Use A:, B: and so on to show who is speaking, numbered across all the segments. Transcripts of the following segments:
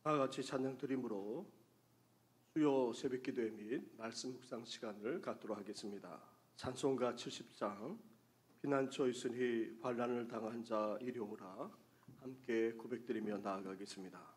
A: 다 같이 찬양 드림으로 수요 새벽기도회 및 말씀 묵상 시간을 갖도록 하겠습니다. 찬송가 70장 피난처 있으니 환난을 당한 자 이리 오라 함께 고백드리며 나아가겠습니다.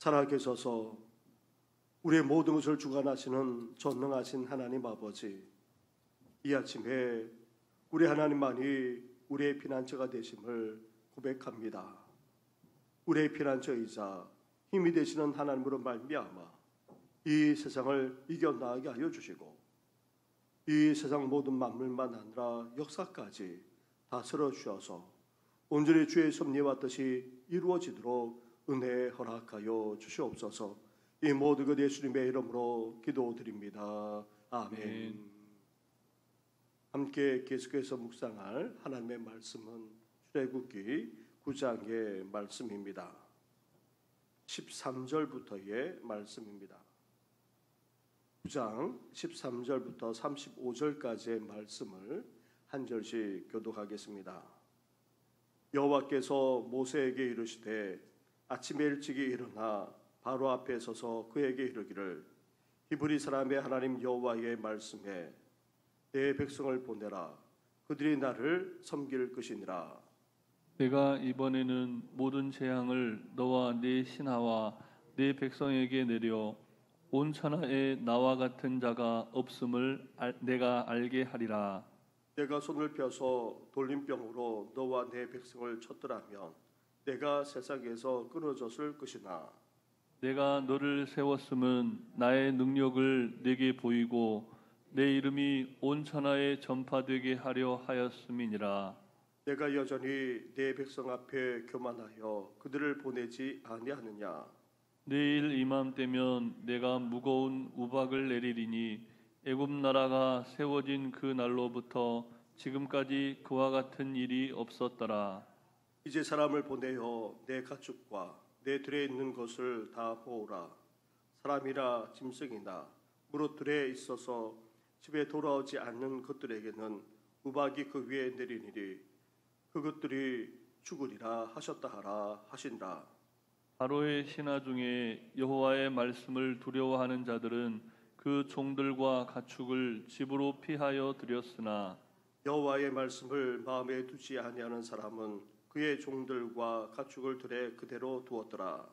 A: 살아계셔서 우리의 모든 것을 주관하시는 전능하신 하나님 아버지, 이 아침에 우리 하나님만이 우리의 피난처가 되심을 고백합니다. 우리의 피난처이자 힘이 되시는 하나님으로 말미암아 이 세상을 이겨나가게 하여 주시고 이 세상 모든 만물만 아니라 역사까지 다스려 주셔서 온전히 주의 섭리와 뜻이 이루어지도록 은혜 허락하여 주시옵소서. 이 모든 것 예수님의 이름으로 기도드립니다. 아멘. 함께 계속해서 묵상할 하나님의 말씀은 출애굽기 9장의 말씀입니다. 13절부터의 말씀입니다. 9장 13절부터 35절까지의 말씀을 한 절씩 교독하겠습니다. 여호와께서 모세에게 이르시되 아침에 일찍이 일어나 바로 앞에 서서 그에게 이르기를 히브리 사람의 하나님 여호와의 말씀에 내 백성을 보내라. 그들이 나를 섬길 것이니라.
B: 내가 이번에는 모든 재앙을 너와 네 신하와 네 백성에게 내려 온 천하에 나와 같은 자가 없음을 내가 알게 하리라.
A: 내가 손을 펴서 돌림병으로 너와 네 백성을 쳤더라면 내가 세상에서 끊어졌을 것이나
B: 내가 너를 세웠음은 나의 능력을 네게 보이고 내 이름이 온 천하에 전파되게 하려 하였음이니라.
A: 내가 여전히 네 백성 앞에 교만하여 그들을 보내지 아니하느냐.
B: 내일 이맘때면 내가 무거운 우박을 내리리니 애굽 나라가 세워진 그 날로부터 지금까지 그와 같은 일이 없었더라.
A: 이제 사람을 보내어 내 가축과 내 들에 있는 것을 다 모으라. 사람이나 짐승이나 무릇들에 있어서 집에 돌아오지 않는 것들에게는 우박이 그 위에 내리니리 그것들이 죽으리라 하셨다 하라 하신다.
B: 바로의 신하 중에 여호와의 말씀을 두려워하는 자들은 그 종들과 가축을 집으로 피하여 들였으나
A: 여호와의 말씀을 마음에 두지 아니하는 사람은 그의 종들과 가축을 들에 그대로 두었더라.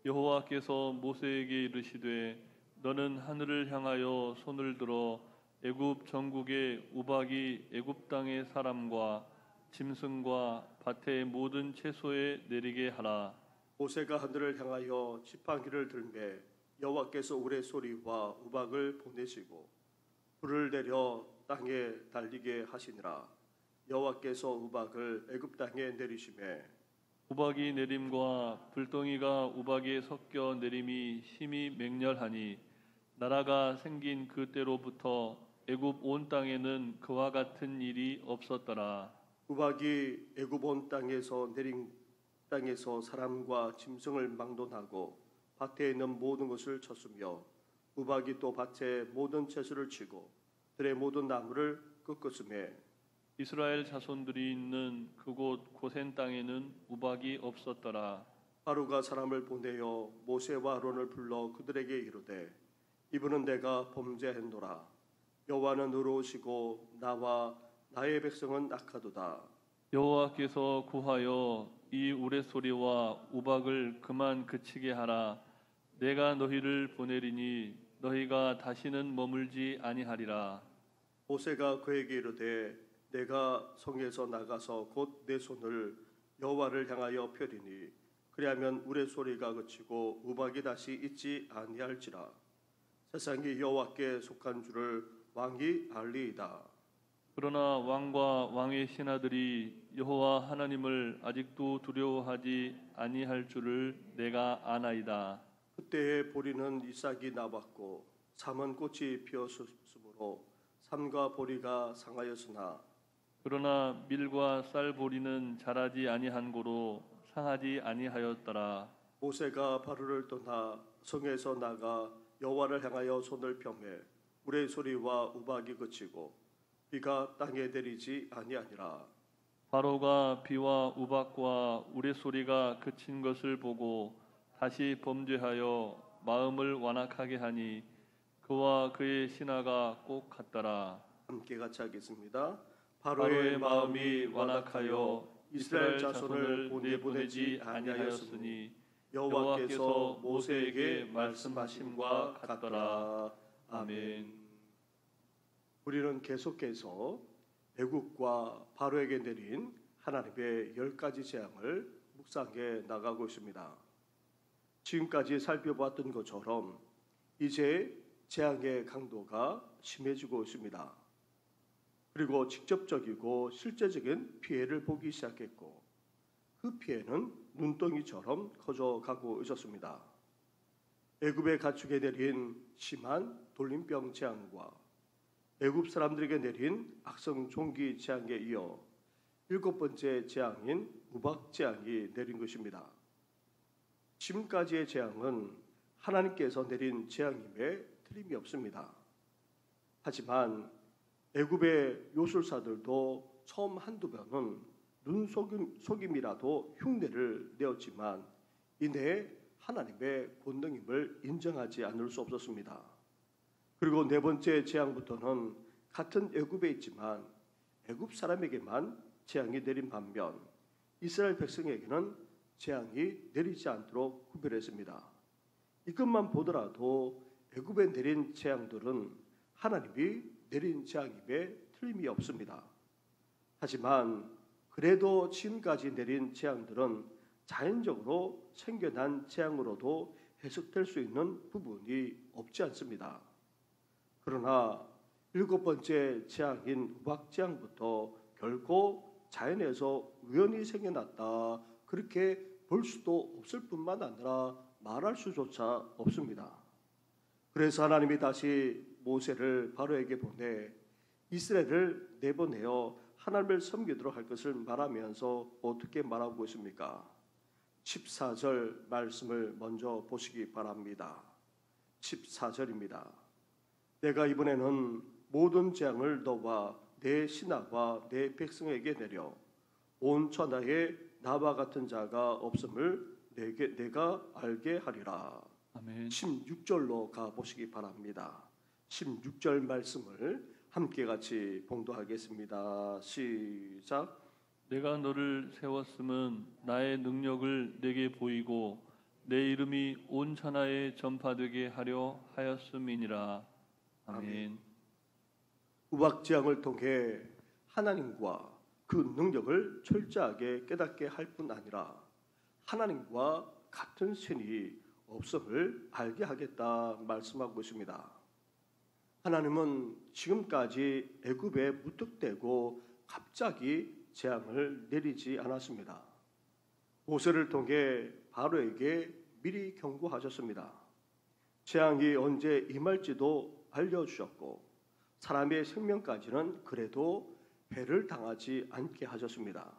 B: 여호와께서 모세에게 이르시되 너는 하늘을 향하여 손을 들어 애굽 전국의 우박이 애굽 땅의 사람과 짐승과 밭의 모든 채소에 내리게 하라.
A: 모세가 하늘을 향하여 지팡이를 들매 여호와께서 우레소리와 우박을 보내시고 불을 내려 땅에 달리게 하시니라. 여호와께서 우박을 애굽 땅에 내리시매
B: 우박이 내림과 불덩이가 우박에 섞여 내림이 심히 맹렬하니 나라가 생긴 그때로부터 애굽 온 땅에는 그와 같은 일이 없었더라.
A: 우박이 애굽 온 땅에서 내린 땅에서 사람과 짐승을 막론하고 밭에 있는 모든 것을 쳤으며 우박이 또 밭의 모든 채소를 치고 들의 모든 나무를 꺾었으며
B: 이스라엘 자손들이 있는 그곳 고센 땅에는 우박이 없었더라.
A: 바로가 사람을 보내어 모세와 아론을 불러 그들에게 이르되 이분은 내가 범죄했노라. 여호와는 의로우시고 나와 나의 백성은 악하도다.
B: 여호와께서 구하여 이 우레소리와 우박을 그만 그치게 하라. 내가 너희를 보내리니 너희가 다시는 머물지 아니하리라.
A: 모세가 그에게 이르되 내가 성에서 나가서 곧 내 손을 여호와를 향하여 펴리니 그리하면 우레소리가 그치고 우박이 다시 있지 아니할지라. 세상이 여호와께 속한 줄을 왕이 알리이다.
B: 그러나 왕과 왕의 신하들이 여호와 하나님을 아직도 두려워하지 아니할 줄을 내가 아나이다.
A: 그때에 보리는 이삭이 나왔고 삼은 꽃이 피었으므로 삼과 보리가 상하였으나
B: 그러나 밀과 쌀 보리는 자라지 아니한 고로 상하지 아니하였더라.
A: 모세가 바로를 떠나 성에서 나가 여호와를 향하여 손을 펴매 물의 소리와 우박이 그치고 비가 땅에 내리지 아니하니라.
B: 바로가 비와 우박과 우레소리가 그친 것을 보고 다시 범죄하여 마음을 완악하게 하니 그와 그의 신하가 꼭 같더라.
A: 함께 같이 하겠습니다.
B: 바로의 마음이 완악하여 이스라엘 자손을 내보내지 아니하였으니 여호와께서 모세에게 말씀하심과 같더라. 아멘.
A: 우리는 계속해서 애국과 바로에게 내린 하나님의 10가지 재앙을 묵상해 나가고 있습니다. 지금까지 살펴봤던 것처럼 이제 재앙의 강도가 심해지고 있습니다. 그리고 직접적이고 실제적인 피해를 보기 시작했고 그 피해는 눈덩이처럼 커져가고 있었습니다. 애굽의 가축에 내린 심한 돌림병 재앙과 애굽 사람들에게 내린 악성 종기 재앙에 이어 7번째 재앙인 우박 재앙이 내린 것입니다. 지금까지의 재앙은 하나님께서 내린 재앙임에 틀림이 없습니다. 하지만 애굽의 요술사들도 처음 한두 번은 눈속임이라도 흉내를 내었지만 이내 하나님의 권능임을 인정하지 않을 수 없었습니다. 그리고 4번째 재앙부터는 같은 애굽에 있지만 애굽 사람에게만 재앙이 내린 반면 이스라엘 백성에게는 재앙이 내리지 않도록 구별했습니다. 이것만 보더라도 애굽에 내린 재앙들은 하나님이 내린 재앙임에 틀림이 없습니다. 하지만 그래도 지금까지 내린 재앙들은 자연적으로 생겨난 재앙으로도 해석될 수 있는 부분이 없지 않습니다. 그러나 7번째 재앙인 우박 재앙부터 결코 자연에서 우연히 생겨났다 그렇게 볼 수도 없을 뿐만 아니라 말할 수조차 없습니다. 그래서 하나님이 다시 모세를 바로에게 보내 이스라엘을 내보내어 하나님을 섬기도록 할 것을 말하면서 어떻게 말하고 있습니까? 14절 말씀을 먼저 보시기 바랍니다. 14절입니다. 내가 이번에는 모든 재앙을 너와 내 신하와 내 백성에게 내려 온 천하에 나와 같은 자가 없음을 내가 알게 하리라.
B: 아멘.
A: 16절로 가보시기 바랍니다. 16절 말씀을 함께 같이 봉독하겠습니다. 시작.
B: 내가 너를 세웠음은 나의 능력을 내게 보이고 내 이름이 온 천하에 전파되게 하려 하였음이니라. 아멘.
A: 우박지향을 통해 하나님과 그 능력을 철저하게 깨닫게 할 뿐 아니라 하나님과 같은 신이 없음을 알게 하겠다 말씀하고 있습니다. 하나님은 지금까지 애굽에 무턱대고 갑자기 재앙을 내리지 않았습니다. 모세를 통해 바로에게 미리 경고하셨습니다. 재앙이 언제 임할지도 알려주셨고 사람의 생명까지는 그래도 해를 당하지 않게 하셨습니다.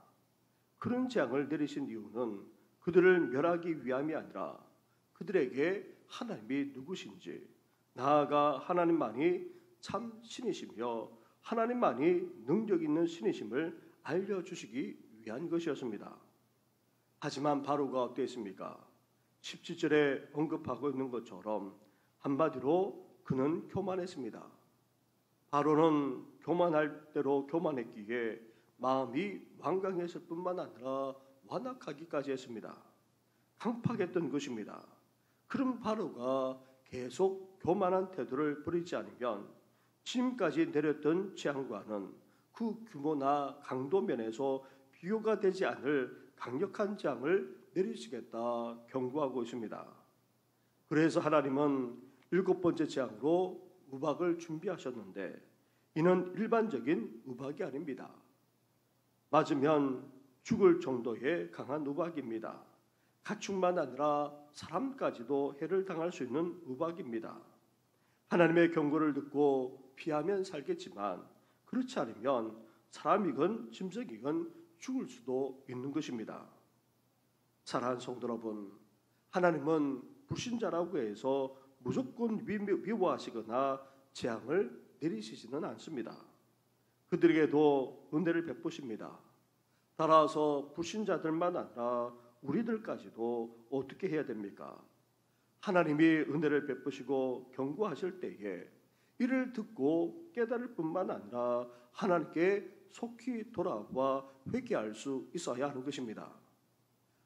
A: 그런 재앙을 내리신 이유는 그들을 멸하기 위함이 아니라 그들에게 하나님이 누구신지, 나아가 하나님만이 참 신이시며 하나님만이 능력 있는 신이심을 알려주시기 위한 것이었습니다. 하지만 바로가 어땠습니까? 17절에 언급하고 있는 것처럼 한마디로 그는 교만했습니다. 바로는 교만할 대로 교만했기에 마음이 완강했을 뿐만 아니라 완악하기까지 했습니다. 강팍했던 것입니다. 그럼 바로가 계속 교만한 태도를 버리지 않으면 지금까지 내렸던 재앙과는 그 규모나 강도 면에서 비교가 되지 않을 강력한 재앙을 내리시겠다 경고하고 있습니다. 그래서 하나님은 7번째 재앙으로 우박을 준비하셨는데 이는 일반적인 우박이 아닙니다. 맞으면 죽을 정도의 강한 우박입니다. 가축만 아니라 사람까지도 해를 당할 수 있는 우박입니다. 하나님의 경고를 듣고 피하면 살겠지만 그렇지 않으면 사람이건 짐승이건 죽을 수도 있는 것입니다. 사랑하는 성도 여러분, 하나님은 불신자라고 해서 무조건 미워하시거나 재앙을 내리시지는 않습니다. 그들에게도 은혜를 베푸십니다. 따라서 불신자들만 아니라 우리들까지도 어떻게 해야 됩니까? 하나님이 은혜를 베푸시고 경고하실 때에 이를 듣고 깨달을 뿐만 아니라 하나님께 속히 돌아와 회개할 수 있어야 하는 것입니다.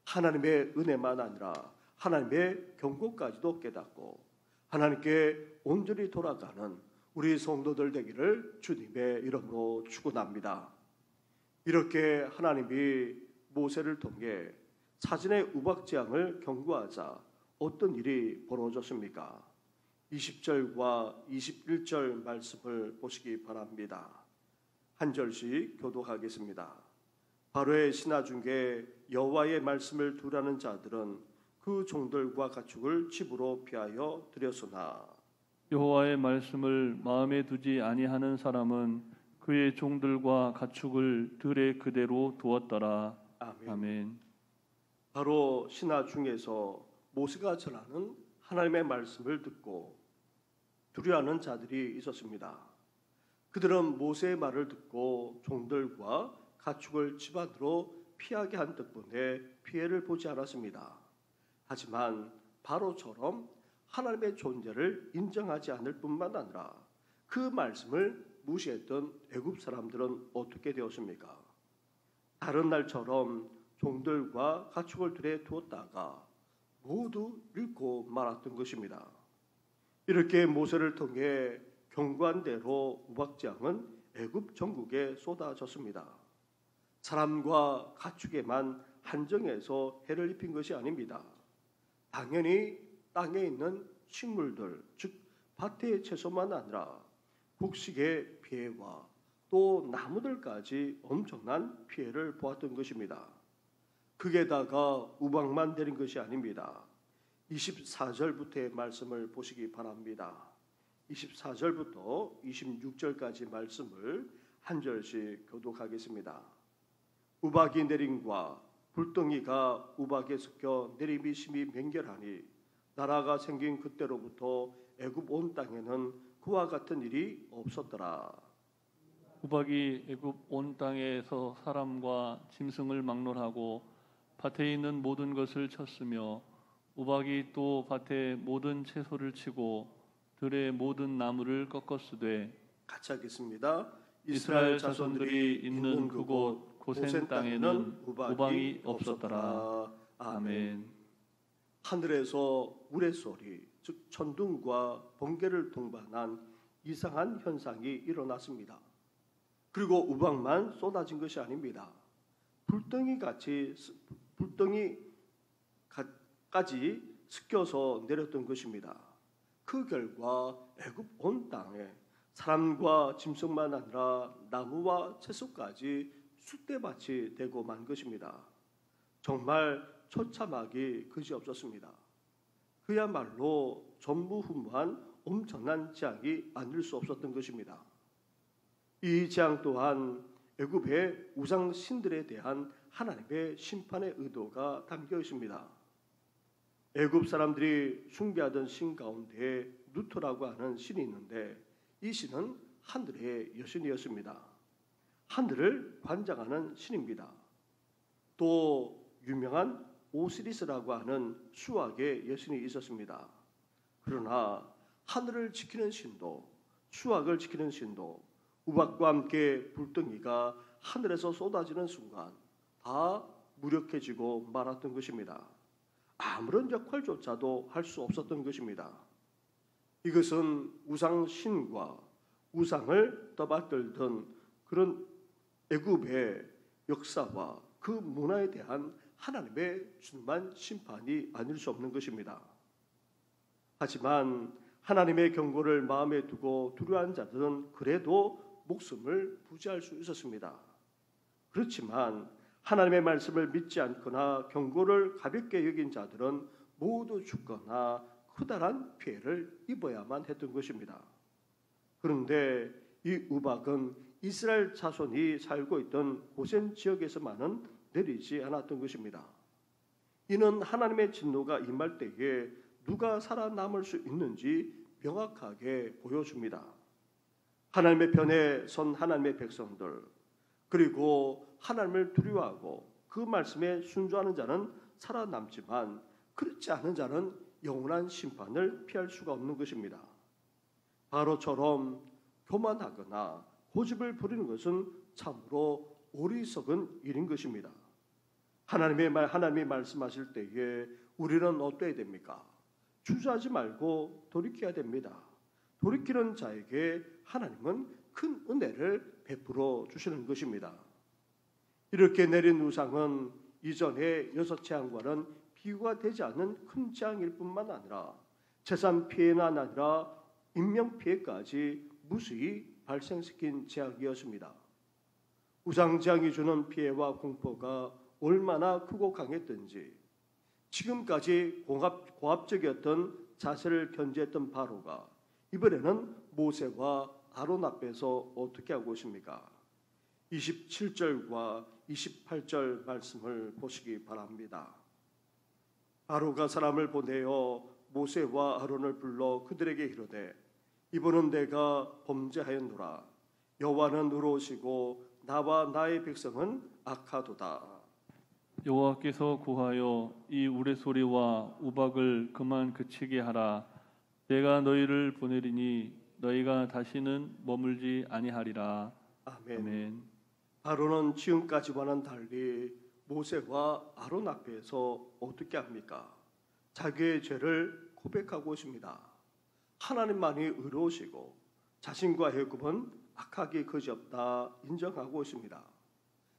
A: 하나님의 은혜만 아니라 하나님의 경고까지도 깨닫고 하나님께 온전히 돌아가는 우리 성도들 되기를 주님의 이름으로 축원합니다. 이렇게 하나님이 모세를 통해 사진의 우박재앙을 경고하자 어떤 일이 벌어졌습니까? 20절과 21절 말씀을 보시기 바랍니다. 한 절씩 교독하겠습니다. 바로의 신하 중에 여호와의 말씀을 두라는 자들은 그 종들과 가축을 집으로 피하여 들였으나
B: 여호와의 말씀을 마음에 두지 아니하는 사람은 그의 종들과 가축을 들에 그대로 두었더라.
A: 아멘.
B: 아멘.
A: 바로 신하 중에서 모세가 전하는 하나님의 말씀을 듣고 두려워하는 자들이 있었습니다. 그들은 모세의 말을 듣고 종들과 가축을 집 안으로 피하게 한 덕분에 피해를 보지 않았습니다. 하지만 바로처럼 하나님의 존재를 인정하지 않을 뿐만 아니라 그 말씀을 무시했던 애굽 사람들은 어떻게 되었습니까? 다른 날처럼 종들과 가축을 들에 두었다가 모두 잃고 말았던 것입니다. 이렇게 모세를 통해 경고한 대로 우박재앙은 애굽 전국에 쏟아졌습니다. 사람과 가축에만 한정해서 해를 입힌 것이 아닙니다. 당연히 땅에 있는 식물들, 즉 밭의 채소만 아니라 곡식의 피해와 또 나무들까지 엄청난 피해를 보았던 것입니다. 그게다가 우박만 내린 것이 아닙니다. 24절부터의 말씀을 보시기 바랍니다. 24절부터 26절까지 말씀을 한 절씩 교독하겠습니다. 우박이 내림과 불덩이가 우박에 섞여 내림이 심히 맹렬하니 나라가 생긴 그때로부터 애굽 온 땅에는 그와 같은 일이 없었더라.
B: 우박이 애굽 온 땅에서 사람과 짐승을 막론하고 밭에 있는 모든 것을 쳤으며 우박이 또 밭에 모든 채소를 치고 들의 모든 나무를 꺾었으되
A: 같이 하겠습니다.
B: 이스라엘 자손들이 있는 그곳 고센 땅에는 우방이 없었더라. 아멘.
A: 하늘에서 우레소리, 즉 천둥과 번개를 동반한 이상한 현상이 일어났습니다. 그리고 우박만 쏟아진 것이 아닙니다. 불덩이까지 섞여서 내렸던 것입니다. 그 결과 애굽 온 땅에 사람과 짐승만 아니라 나무와 채소까지 쑥대밭이 되고 만 것입니다. 정말 처참하기 그지없었습니다. 그야말로 전무후무한 엄청난 재앙이 아닐 수 없었던 것입니다. 이 재앙 또한 애굽의 우상 신들에 대한 하나님의 심판의 의도가 담겨 있습니다. 애굽 사람들이 숭배하던 신 가운데 누토라고 하는 신이 있는데 이 신은 하늘의 여신이었습니다. 하늘을 관장하는 신입니다. 또 유명한 오시리스라고 하는 수학의 여신이 있었습니다. 그러나 하늘을 지키는 신도, 수학을 지키는 신도, 우박과 함께 불덩이가 하늘에서 쏟아지는 순간 다 무력해지고 말았던 것입니다. 아무런 역할조차도 할 수 없었던 것입니다. 이것은 우상 신과 우상을 떠받들던 그런 애굽의 역사와 그 문화에 대한 하나님의 준만 심판이 아닐 수 없는 것입니다. 하지만 하나님의 경고를 마음에 두고 두려워한 자들은 그래도 목숨을 부지할 수 있었습니다. 그렇지만 하나님의 말씀을 믿지 않거나 경고를 가볍게 여긴 자들은 모두 죽거나 커다란 피해를 입어야만 했던 것입니다. 그런데 이 우박은 이스라엘 자손이 살고 있던 고센 지역에서만은 내리지 않았던 것입니다. 이는 하나님의 진노가 임할 때에 누가 살아남을 수 있는지 명확하게 보여줍니다. 하나님의 편에 선 하나님의 백성들, 그리고 하나님을 두려워하고 그 말씀에 순종하는 자는 살아남지만 그렇지 않은 자는 영원한 심판을 피할 수가 없는 것입니다. 바로처럼 교만하거나 고집을 부리는 것은 참으로 어리석은 일인 것입니다. 하나님이 말씀하실 때에 우리는 어떠해야 됩니까? 주저하지 말고 돌이켜야 됩니다. 돌이키는 자에게 하나님은 큰 은혜를 베풀어 주시는 것입니다. 이렇게 내린 우상은 이전의 6재앙과는 비교가 되지 않는 큰 재앙일 뿐만 아니라 재산 피해만 아니라 인명 피해까지 무수히 발생시킨 재앙이었습니다. 우상 재앙이 주는 피해와 공포가 얼마나 크고 강했던지 지금까지 고압적이었던 자세를 견지했던 바로가 이번에는 모세와 아론 앞에서 어떻게 하고 있습니까? 27절과 28절 말씀을 보시기 바랍니다. 바로가 사람을 보내어 모세와 아론을 불러 그들에게 이르되 이번은 내가 범죄하였노라. 여호와는 의로우시고 나와 나의 백성은 악하도다.
B: 여호와께서 구하여 이 우레소리와 우박을 그만 그치게 하라. 내가 너희를 보내리니 너희가 다시는 머물지 아니하리라.
A: 아멘.
B: 아멘.
A: 바로는 지금까지와는 달리 모세와 아론 앞에서 어떻게 합니까? 자기의 죄를 고백하고 있습니다. 하나님만이 의로우시고 자신과 애굽은 악하기 그지없다 인정하고 있습니다.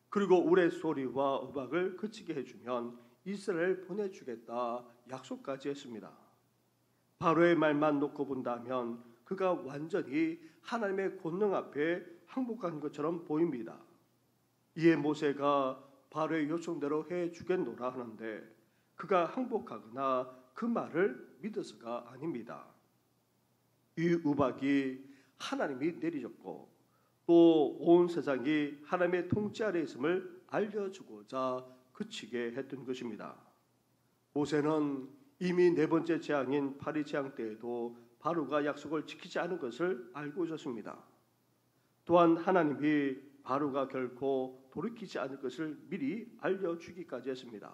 A: 그리고 우레소리와 우박을 그치게 해주면 이스라엘 보내주겠다 약속까지 했습니다. 바로의 말만 놓고 본다면 그가 완전히 하나님의 권능 앞에 항복한 것처럼 보입니다. 이에 모세가 바로의 요청대로 해주겠노라 하는데 그가 항복하거나 그 말을 믿어서가 아닙니다. 이 우박이 하나님이 내리셨고 또 온 세상이 하나님의 통치 아래 있음을 알려주고자 그치게 했던 것입니다. 모세는 이미 네 번째 재앙인 파리 재앙 때에도 바로가 약속을 지키지 않은 것을 알고 있었습니다. 또한 하나님이 바로가 결코 돌이키지 않을 것을 미리 알려주기까지 했습니다.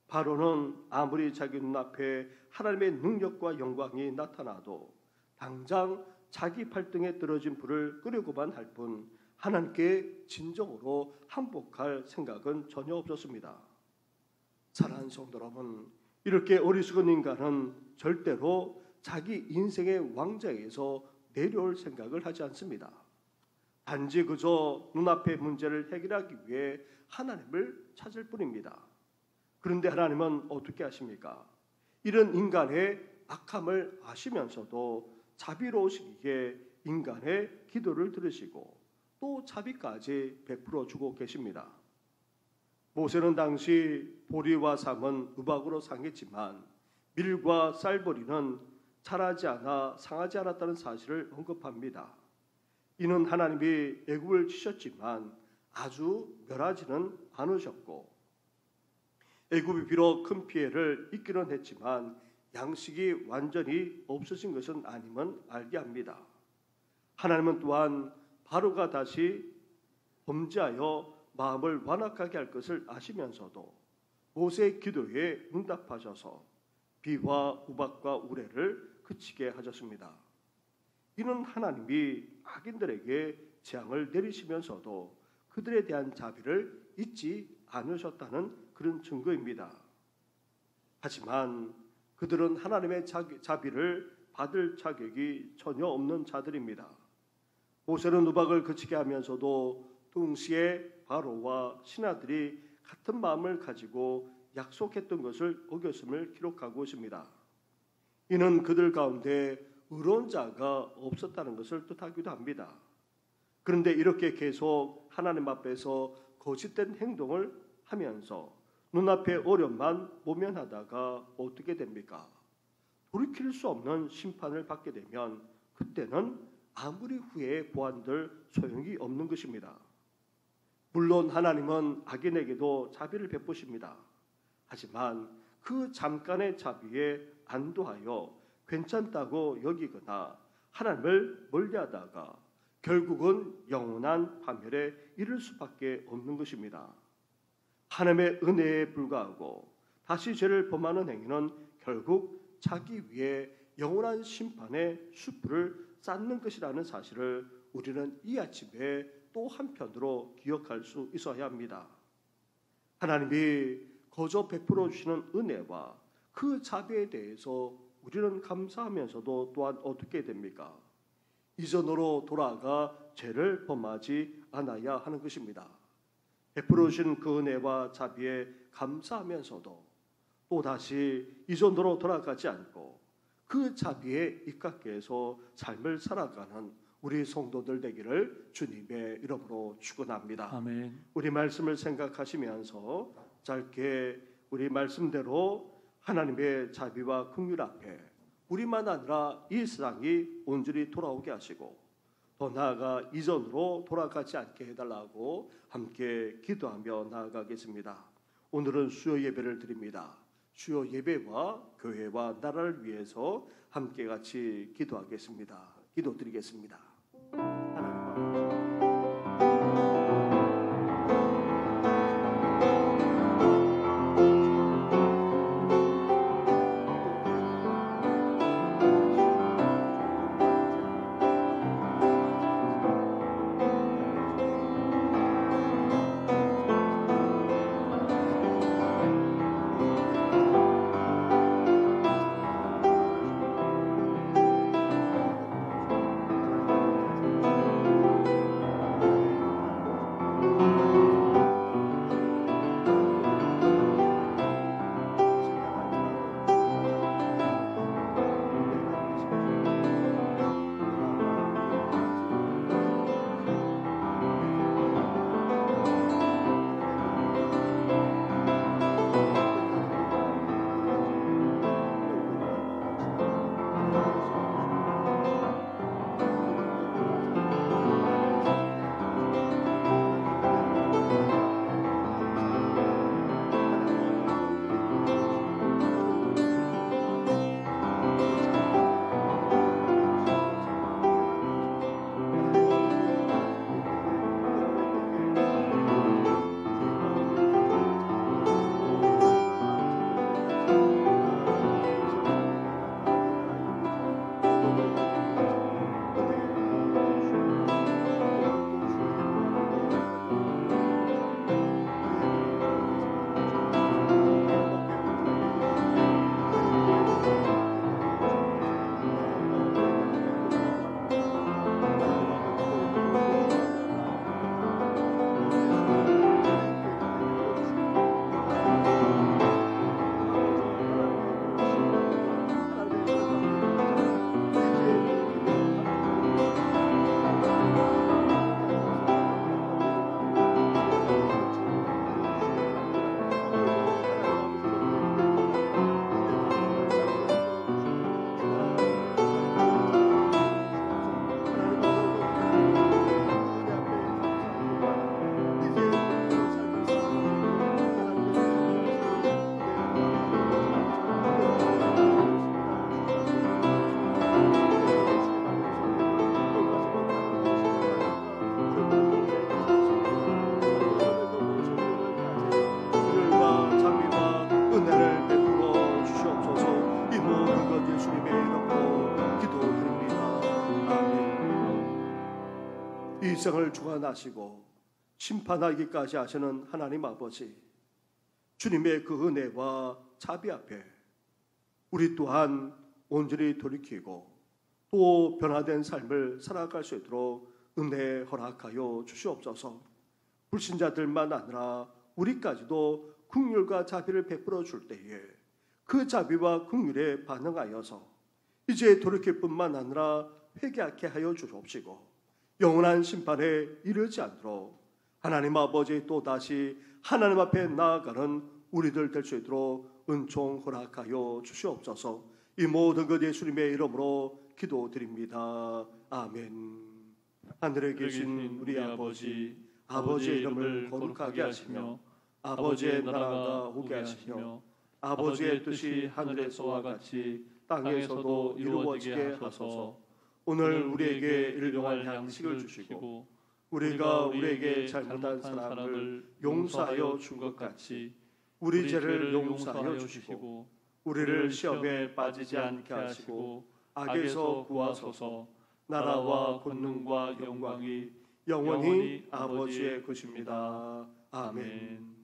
A: 바로는 아무리 자기 눈앞에 하나님의 능력과 영광이 나타나도 당장 자기 팔등에 떨어진 불을 끄려고만 할 뿐 하나님께 진정으로 항복할 생각은 전혀 없었습니다. 사랑하는 성도 여러분, 이렇게 어리석은 인간은 절대로 자기 인생의 왕좌에서 내려올 생각을 하지 않습니다. 단지 그저 눈앞의 문제를 해결하기 위해 하나님을 찾을 뿐입니다. 그런데 하나님은 어떻게 하십니까? 이런 인간의 악함을 아시면서도 자비로우시기에 인간의 기도를 들으시고 또 자비까지 베풀어 주고 계십니다. 모세는 당시 보리와 삼은 우박으로 상했지만 밀과 쌀보리는 자라지 않아 상하지 않았다는 사실을 언급합니다. 이는 하나님이 애굽을 치셨지만 아주 멸하지는 않으셨고 애굽이 비록 큰 피해를 입기는 했지만 양식이 완전히 없어진 것은 아님은 알게 합니다. 하나님은 또한 바로가 다시 범죄하여 마음을 완악하게 할 것을 아시면서도 모세의 기도에 응답하셔서 비와 우박과 우레를 그치게 하셨습니다. 이는 하나님이 악인들에게 재앙을 내리시면서도 그들에 대한 자비를 잊지 않으셨다는 그런 증거입니다. 하지만 그들은 하나님의 자비를 받을 자격이 전혀 없는 자들입니다. 모세는 우박을 그치게 하면서도 동시에 바로와 신하들이 같은 마음을 가지고 약속했던 것을 어겼음을 기록하고 있습니다. 이는 그들 가운데 의로운 자가 없었다는 것을 뜻하기도 합니다. 그런데 이렇게 계속 하나님 앞에서 거짓된 행동을 하면서 눈앞의 어려움만 모면하다가 어떻게 됩니까? 돌이킬 수 없는 심판을 받게 되면 그때는 아무리 후회에 보완들 소용이 없는 것입니다. 물론 하나님은 악인에게도 자비를 베푸십니다. 하지만 그 잠깐의 자비에 안도하여 괜찮다고 여기거나 하나님을 멀리하다가 결국은 영원한 파멸에 이를 수밖에 없는 것입니다. 하나님의 은혜에 불과하고 다시 죄를 범하는 행위는 결국 자기 위에 영원한 심판의 숯불을 쌓는 것이라는 사실을 우리는 이 아침에 또 한편으로 기억할 수 있어야 합니다. 하나님이 거저 베풀어 주시는 은혜와 그 자비에 대해서 우리는 감사하면서도 또한 어떻게 됩니까? 이전으로 돌아가 죄를 범하지 않아야 하는 것입니다. 베풀어 주신 그 은혜와 자비에 감사하면서도 또다시 이전으로 돌아가지 않고 그 자비에 입각해 서 삶을 살아가는 우리 성도들 되기를 주님의 이름으로 축원합니다.
B: 아멘.
A: 우리 말씀을 생각하시면서 짧게 우리 말씀대로 하나님의 자비와 긍휼 앞에 우리만 아니라 이 세상이 온전히 돌아오게 하시고 더 나아가 이전으로 돌아가지 않게 해달라고 함께 기도하며 나아가겠습니다. 오늘은 수요 예배를 드립니다. 주요 예배와 교회와 나라를 위해서 함께 같이 기도하겠습니다. 기도드리겠습니다. 일생을 주관하시고 심판하기까지 하시는 하나님 아버지, 주님의 그 은혜와 자비 앞에 우리 또한 온전히 돌이키고 또 변화된 삶을 살아갈 수 있도록 은혜 허락하여 주시옵소서. 불신자들만 아니라 우리까지도 긍휼과 자비를 베풀어 줄 때에 그 자비와 긍휼에 반응하여서 이제 돌이킬 뿐만 아니라 회개하게 하여 주옵시고 영원한 심판에 이르지 않도록 하나님 아버지 또다시 하나님 앞에 나아가는 우리들 될 수 있도록 은총 허락하여 주시옵소서. 이 모든 것 예수님의 이름으로 기도드립니다. 아멘. 하늘에 계신 우리 아버지, 아버지의 이름을 거룩하게 하시며 아버지의 나라가 오게 하시며 아버지의 뜻이 하늘에서와 같이 땅에서도 이루어지게 하소서. 오늘 우리에게 일용할 양식을 주시고 우리가 우리에게 잘못한 사람을 용서하여 준 것 같이 우리 죄를 용서하여 주시고 우리를 시험에 빠지지 않게 하시고 악에서 구하소서. 나라와 권능과 영광이 영원히 아버지의 것입니다. 아멘.